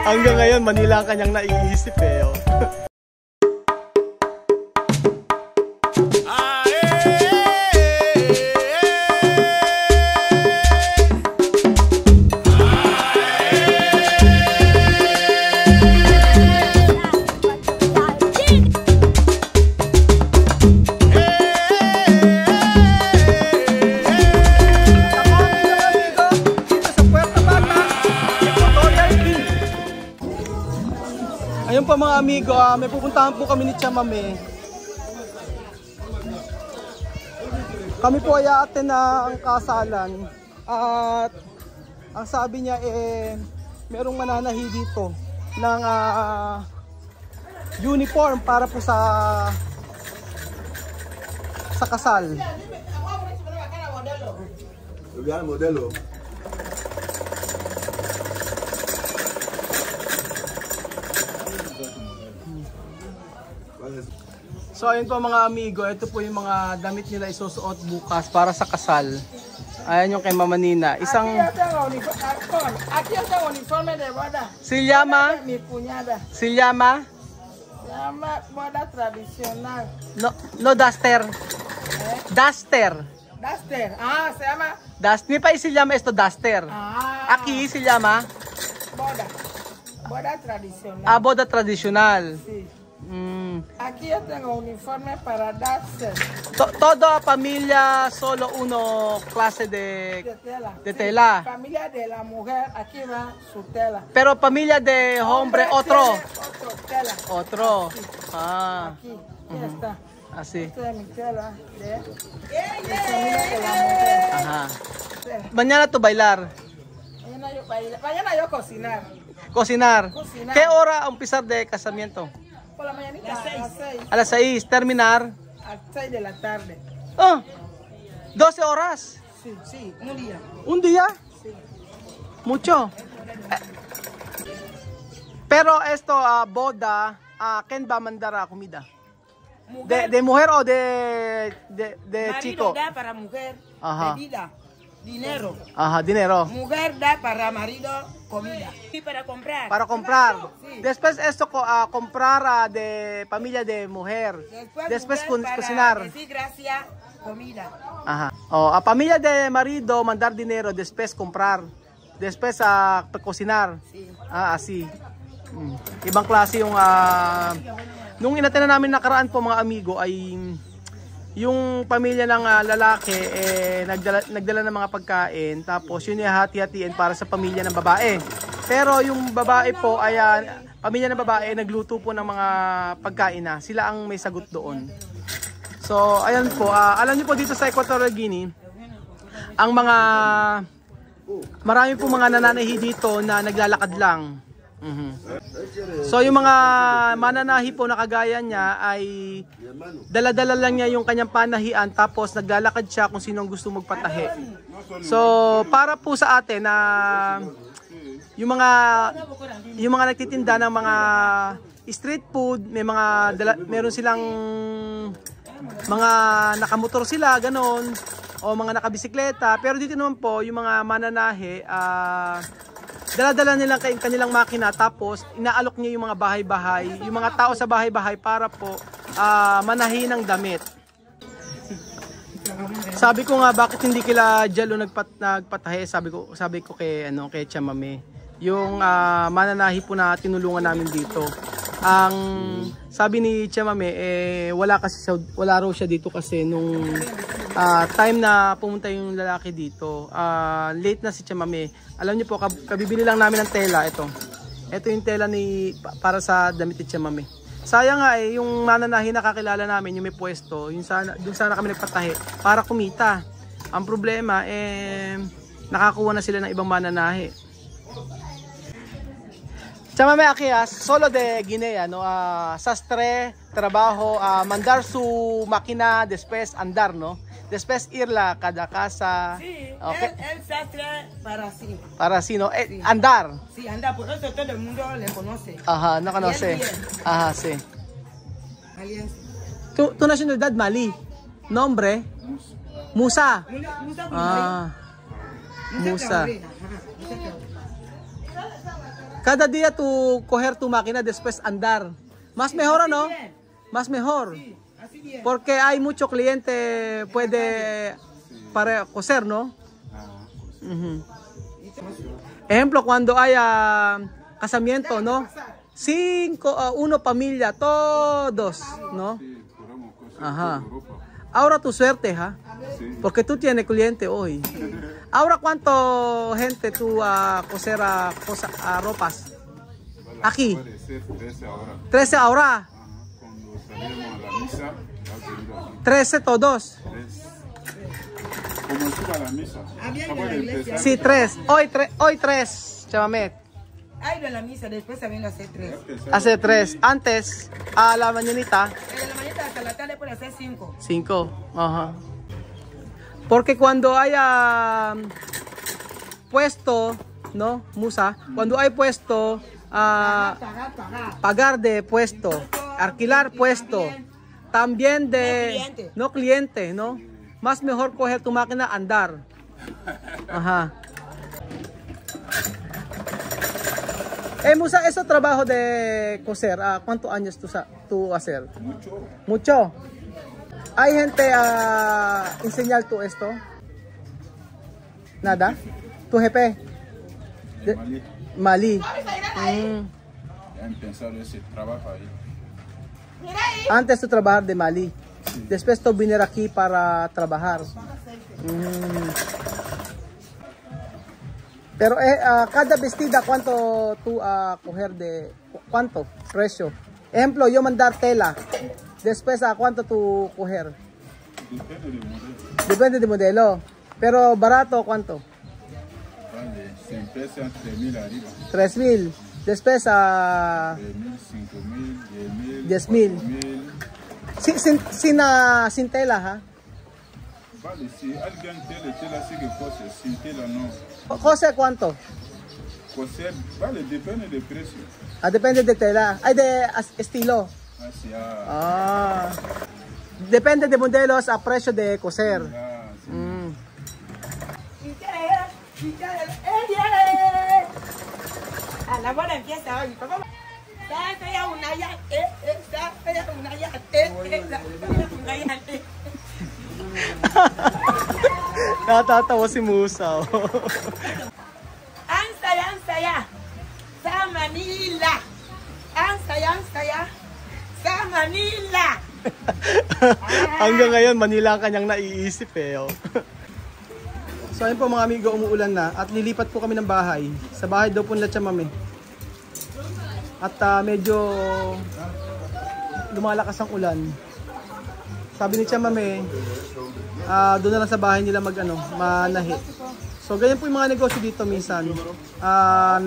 Hanggang ngayon, Manila ang kanyang naiisip eh. Oh. Ayun pa mga amigo, may pupuntahan po kami ni Chamame. Kami po ay aaten na ang kasalan. At ang sabi niya merong mananahi dito ng uniform para po sa kasal. Modelo. So ayun po mga amigo, ito po yung mga damit nila isusuot bukas para sa kasal. Ayan yung kay Mama Nina. Isang... Se llama moda tradicional. No duster. Duster. Duster. Ah, se llama Mi país se llama esto duster. Aquí se llama boda. Boda tradicional. Boda tradicional. Sí. Aquí yo tengo uniforme para duster. Toda familia solo uno clase de tela. Sí. Familia de la mujer, aquí va su tela. Pero familia de hombre otro. Otro tela. Otro. Aquí, ya está. Así. Esta es mi tela de familia de la mujer. Ajá. Mañana tú bailar. Mañana yo cocinar. Cocinar. ¿Qué hora empezar de casamiento? Por la mañanita, a A las las 6. 6. Terminar. A las 6 de la tarde. 12 horas. Sí, sí, un día. ¿Un día? Sí. Mucho. Pero esto, boda, ¿quién va a mandar a comida? ¿De mujer o de chico? Marido da para mujer, bebida, dinero. Ajá, dinero. Mujer da para marido, comida. Y para comprar. Para comprar. Sí. Después esto, comprar de familia de mujer. Después cocinar. Decir gracias, comida. Ajá. A familia de marido, mandar dinero. Después comprar. Después cocinar. Sí. Así. Ibang klase yung... nung inatin na namin nakaraan po mga amigo ay... Yung pamilya ng lalaki nagdala ng mga pagkain, tapos yun hati-hatiin para sa pamilya ng babae. Pero yung babae po ay pamilya ng babae nagluto po ng mga pagkain na. Sila ang may sagot doon. So ayan po, alam niyo po dito sa Equatorial Guinea, ang marami po mga nananahi dito na naglalakad lang. So yung mga mananahi po na kagaya niya ay dala-dala lang niya yung kanyang panahian, tapos naglalakad siya kung sino ang gusto magpatahi. So para po sa atin na yung mga nagtitinda ng mga street food, meron silang mga nakamotor sila ganon, o mga nakabisikleta, pero dito naman po yung mga mananahi dala-dala nilang kanilang makina, tapos inaalok niya yung mga bahay-bahay, yung mga tao sa bahay-bahay para po manahi ng damit. Sabi ko nga, bakit hindi kila Jalo nagpatahi? Sabi ko kay Chamame, yung mananahi po na tinulungan namin dito. Ang sabi ni Chamame, wala raw siya dito kasi nung time na pumunta yung lalaki dito, late na si Chamame. Alam niyo po, kabibili lang namin ng tela. Ito yung tela para sa damit ni Chamame. Sayang nga yung mananahi na kakilala namin, yung may pwesto, dun sana kami nagpatahi para kumita. Ang problema nakakuha na sila ng ibang mananahi. Chamame aquí solo de Guinea, no? Sastre, trabajo, mandar su máquina, después andar, no? Después ir cada casa. Sí, okay. el sastre para sí. Para sí, ¿no? Sí. Andar. Sí, andar, por eso todo el mundo le conoce. Ajá, no conoce. Ajá, sí. Tu nacionalidad Mali. Nombre? Musa. Musa. Musa. Cada día tu coger tu máquina, después andar. Más mejor, ¿o no? Más mejor. Así bien. Porque hay mucho cliente puede para coser, ¿no? Ujú. Ejemplo, cuando haya casamiento, ¿no? 5, uno familia, todos, ¿no? Ajá. Ahora tu suerte, ¿ja? Porque tú tienes cliente hoy. Ahora, ¿cuánto gente tú a coser a ropas? Aquí. 13 ahora. Cuando salimos a la misa, 13 todos. como suba a la misa, acaba de empezar. Sí, 3. Hoy 3, Chavamet. Ay, de la misa, después se viene a hacer 3. Hace 3. Antes, a la mañanita, De la mañana hasta la tarde puede hacer 5. 5. Ajá. Porque cuando haya puesto, ¿no? Musa, cuando hay puesto, pagar de puesto, alquilar puesto, también de, no cliente, ¿no? Más mejor coger tu máquina, andar. Ajá. Musa, ese trabajo de coser, ¿cuántos años tú hacer? Mucho. Mucho. ¿Hay gente a enseñar tú esto? Nada. ¿Tu jefe? En Malí, Mali. ya empezaron ese trabajo ahí. Antes de trabajar de Mali. Después tú venir aquí para trabajar. Pero cada vestida, ¿cuánto tú coger de cuánto precio? Ejemplo, yo mandar tela. Después, ¿cuánto tú coger? Depende del modelo. Depende de modelo. Pero barato, ¿cuánto? Vale, se empieza a 3.000 arriba. 3,000. Después, 3.000, 5.000, 10.000. 4.000. sin tela, ¿ha? Vale, si alguien tiene tela, sí que cose. Sin tela, no. José, ¿cuánto? Coser, vale, depende del precio. Depende de tela. Hay de estilo. Así, Depende de modelos a precio de coser. sí. A la buena empieza hoy. Natatawa si Musa. Ansaya. Sa Manila. Ansaya. Sa Manila. Hanggang ngayon, Manila ang kanyang naiisip eh. So ayun po mga amigo, umuulan na at lilipat po kami ng bahay. Sa bahay daw po nila Chamame. At medyo lumalakas ang ulan. Sabi ni Chamame, doon na lang sa bahay nila manahi. So ganyan po yung mga negosyo dito minsan.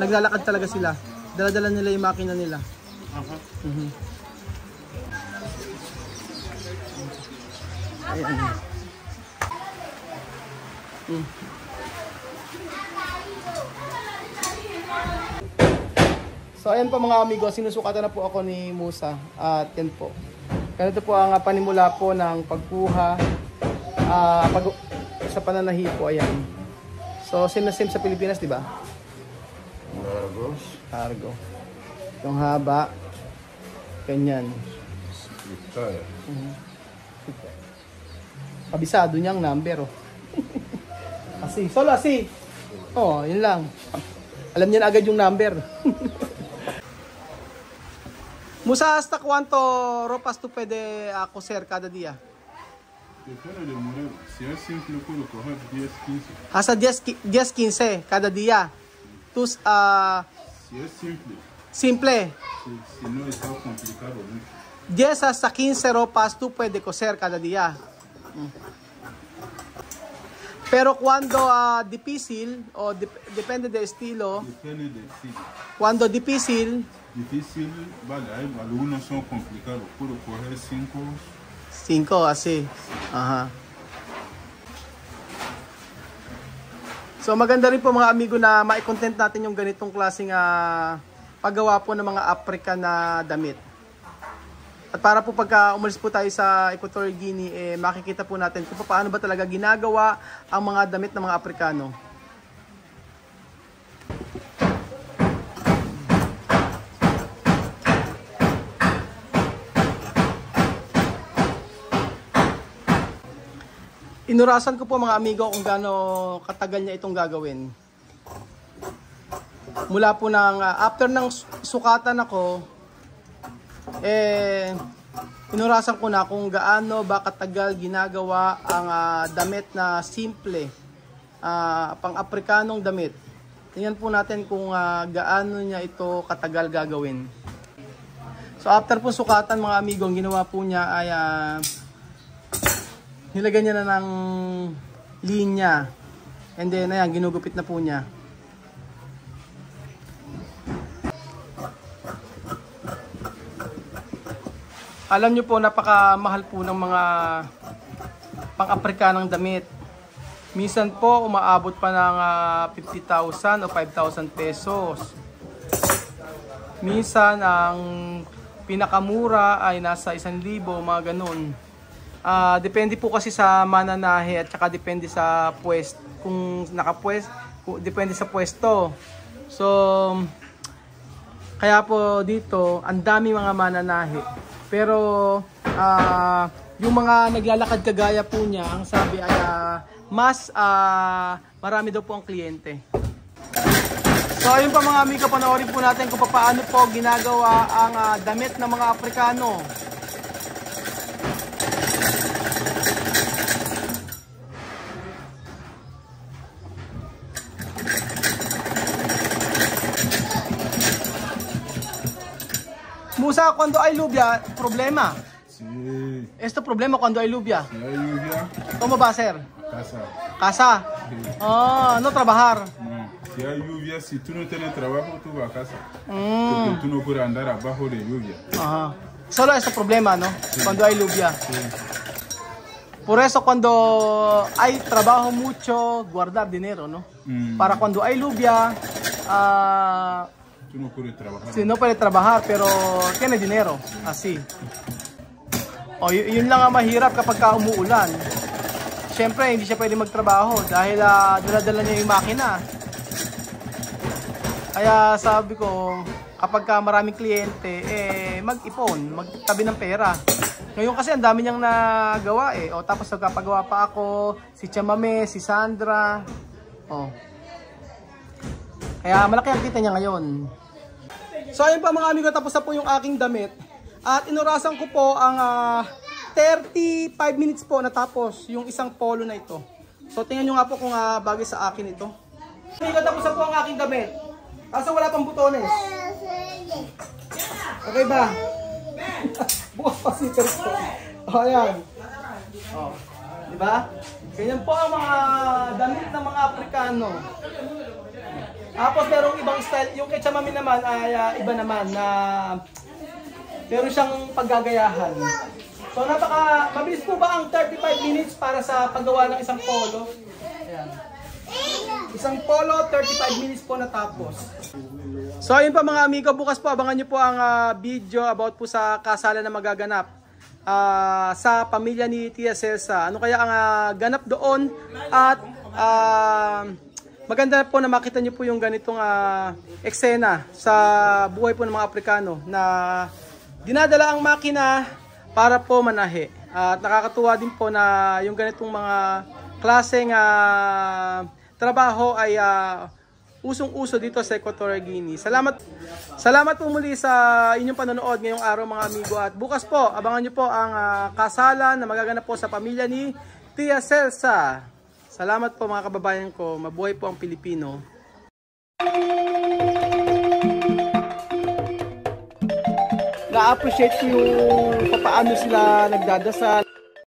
Naglalakad talaga sila. Dala-dala nila yung makina nila. Ayan. So ayan po mga amigo, sinusukatan na po ako ni Musa. At yan po. Ganito po ang panimula po ng pagkuha sa pananahi po. Ayan. So same na same sa Pilipinas, di ba? Cargo. Yung haba. Ganyan. Kabisado niyang number. Asi. Solo asi. Oh, yun lang. Alam niya na agad yung number. Musa, hasta cuánto ropas tú puede coser cada día? Depende del modelo. Si es simple, puedo coger 10, 15. Hasta 10, 15 cada día. Tus, Si es simple. simple. Si no está complicado mucho. 10 hasta 15 ropas tú puede coser cada día. Pero cuando difícil o depende del estilo, Depende del estilo. cuando difícil, Difícil, vale, hay algunos son complicados. Puedo coger 5. 5 así. Aha. So maganda rin po mga amigo na mai-content natin yung ganitong klaseng paggawa po ng mga African na damit. At para po pagka umalis po tayo sa Equatorial Guinea, makikita po natin kung paano ba talaga ginagawa ang mga damit ng mga Afrikano. Inurasan ko po mga amigo kung gaano katagal niya itong gagawin. Mula po after ng sukatan ako, inurasan ko na kung gaano ba katagal ginagawa ang damit na simple, pang-Afrikanong damit. Tingnan po natin kung gaano niya ito katagal gagawin. So after po sukatan mga amigo, ang ginawa po niya ay nilagyan niya na ng linya. And then ayan, ginugupit na po niya. Alam niyo po, napakamahal po ng mga pang-Afrikanang damit. Minsan po, umaabot pa ng 50,000 o 5,000 pesos. Minsan, ang pinakamura ay nasa 1,000, mga ganun. Depende po kasi sa mananahe at saka depende sa pwesto. Kung depende sa pwesto. So, kaya po dito, ang dami mga mananahe. Pero yung mga naglalakad kagaya po niya, ang sabi ay mas marami daw po ang kliyente. So ayun pa mga amigo, panoorin po natin kung paano po ginagawa ang damit ng mga Afrikano. Musa, cuando hay lluvia, problema. Sí. Esto problema cuando hay lluvia. Si hay lluvia, ¿Cómo va a ser? casa. Casa. Sí. No trabajar. No. Si hay lluvia, si tú no tienes trabajo, tú vas a casa. Mm. Porque tú no puedes andar abajo de lluvia. Ajá. Solo este problema, ¿no? Cuando hay lluvia. Sí. Por eso cuando hay trabajo mucho, guardar dinero, ¿no? Para cuando hay lluvia, Tú no puedes trabajar. si no puede trabajar pero tiene dinero. Así. O yun lang ang mahirap kapag umuulan. Siyempre, hindi siya pwede magtrabaho dahil dala-dala niya yung makina. Kaya sabi ko, kapag maraming kliyente, mag-ipon, magtabi ng pera. Ngayon kasi ang dami niyang nagawa O tapos nagpapagawa pa ako, si Chamame, si Sandra. Kaya malaki ang kita niya ngayon. So ayun pa mga amigo, tapos na po yung aking damit. At inurasan ko po ang 35 minutes po natapos yung isang polo na ito. So tingnan nyo nga po kung bagay sa akin ito. Amigo, tapos na po ang aking damit. Kaso wala pang butones. Okay ba? Bukas pa zipper ko. Ayan. Diba? Ganyan po ang mga damit ng mga Afrikano. Tapos merong ibang style, yung kay Chamame naman ay iba naman na meron siyang paggagayahan. So mabilis po ba ang 35 minutes para sa paggawa ng isang polo? Ayan. Isang polo, 35 minutes po natapos. So ayun pa mga amigo, bukas po abangan nyo po ang video about po sa kasalan na magaganap sa pamilya ni Tia Celsa. Ano kaya ang ganap doon at maganda po na makita nyo po yung ganitong eksena sa buhay po ng mga Afrikano na dinadala ang makina para po manahe. At nakakatuwa din po na yung ganitong mga klaseng trabaho ay usong-uso dito sa Equatorial Guinea. Salamat po muli sa inyong panonood ngayong araw mga amigo. At bukas po, abangan nyo po ang kasalan na magaganap po sa pamilya ni Tia Celsa. Salamat po mga kababayan ko. Mabuhay po ang Pilipino. Na-appreciate ko yung paano sila nagdadasal.